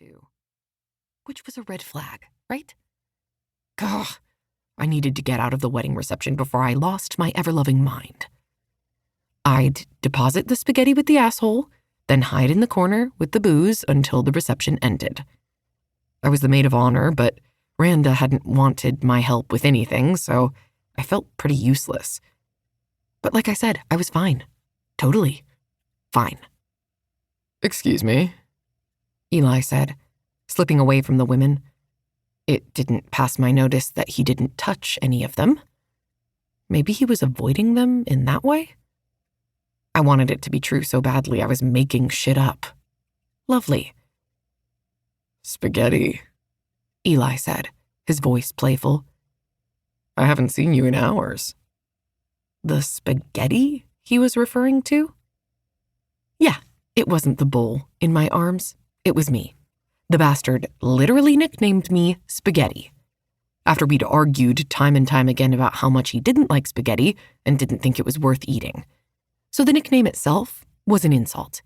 too. Which was a red flag, right? Gah, I needed to get out of the wedding reception before I lost my ever-loving mind. I'd deposit the spaghetti with the asshole, then hide in the corner with the booze until the reception ended. I was the maid of honor, but Randa hadn't wanted my help with anything, so I felt pretty useless. But like I said, I was fine. Totally fine. "Excuse me," Eli said, slipping away from the women. It didn't pass my notice that he didn't touch any of them. Maybe he was avoiding them in that way? I wanted it to be true so badly I was making shit up. Lovely. "Spaghetti," Eli said, his voice playful. "I haven't seen you in hours." The spaghetti he was referring to? Yeah, it wasn't the bowl in my arms. It was me. The bastard literally nicknamed me Spaghetti. After we'd argued time and time again about how much he didn't like spaghetti and didn't think it was worth eating. So the nickname itself was an insult.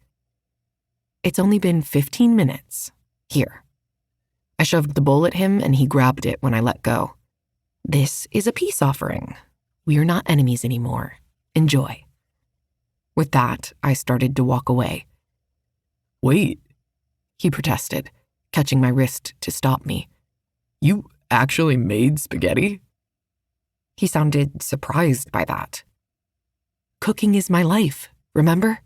It's only been 15 minutes. Here. I shoved the bowl at him and he grabbed it when I let go. This is a peace offering. We are not enemies anymore. Enjoy. With that, I started to walk away. "Wait," he protested, catching my wrist to stop me. "You actually made spaghetti?" He sounded surprised by that. Cooking is my life, remember?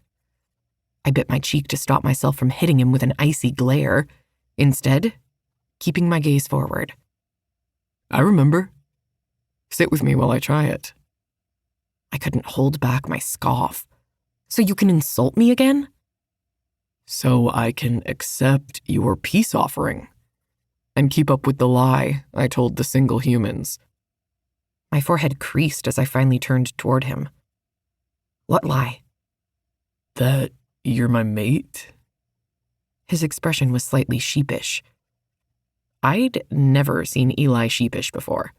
I bit my cheek to stop myself from hitting him with an icy glare, instead, keeping my gaze forward. "I remember. Sit with me while I try it." I couldn't hold back my scoff. So you can insult me again? "So I can accept your peace offering and keep up with the lie I told the single humans." My forehead creased as I finally turned toward him. What lie? "That you're my mate?" His expression was slightly sheepish. I'd never seen Eli sheepish before.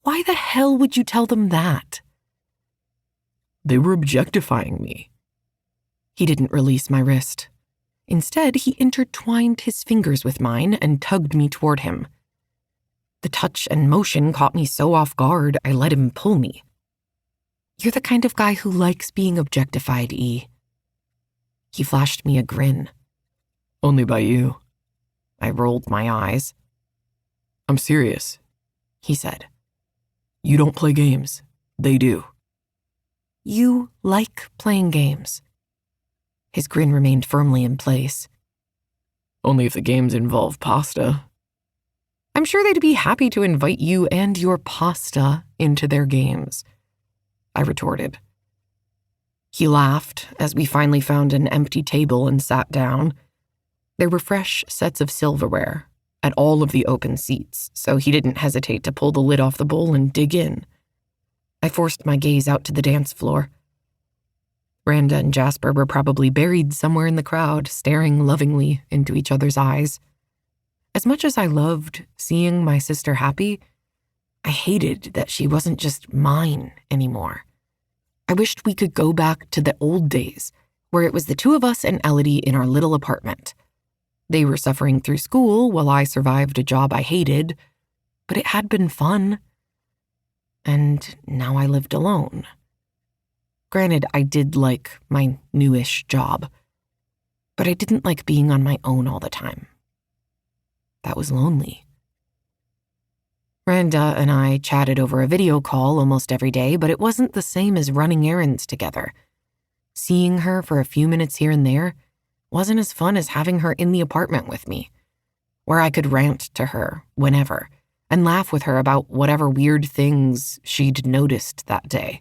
Why the hell would you tell them that? "They were objectifying me." He didn't release my wrist. Instead, he intertwined his fingers with mine and tugged me toward him. The touch and motion caught me so off guard, I let him pull me. You're the kind of guy who likes being objectified, E. He flashed me a grin. "Only by you." I rolled my eyes. "I'm serious," he said. "You don't play games. They do." You like playing games. His grin remained firmly in place. "Only if the games involve pasta." I'm sure they'd be happy to invite you and your pasta into their games, I retorted. He laughed as we finally found an empty table and sat down. There were fresh sets of silverware at all of the open seats, so he didn't hesitate to pull the lid off the bowl and dig in. I forced my gaze out to the dance floor. Randa and Jasper were probably buried somewhere in the crowd, staring lovingly into each other's eyes. As much as I loved seeing my sister happy, I hated that she wasn't just mine anymore. I wished we could go back to the old days, where it was the two of us and Elodie in our little apartment. They were suffering through school while I survived a job I hated, but it had been fun. And now I lived alone. Granted, I did like my newish job, but I didn't like being on my own all the time. That was lonely. Randa and I chatted over a video call almost every day, but it wasn't the same as running errands together. Seeing her for a few minutes here and there wasn't as fun as having her in the apartment with me, where I could rant to her whenever and laugh with her about whatever weird things she'd noticed that day.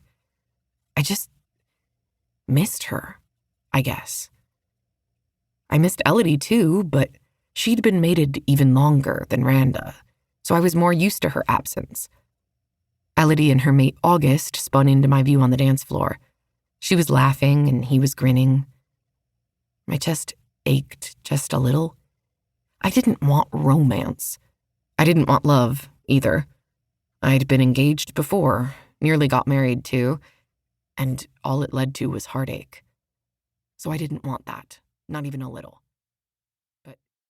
I just missed her, I guess. I missed Elodie too, but she'd been mated even longer than Randa, so I was more used to her absence. Elodie and her mate August spun into my view on the dance floor. She was laughing and he was grinning. My chest ached just a little. I didn't want romance. I didn't want love, either. I'd been engaged before, nearly got married too, and all it led to was heartache. So I didn't want that, not even a little.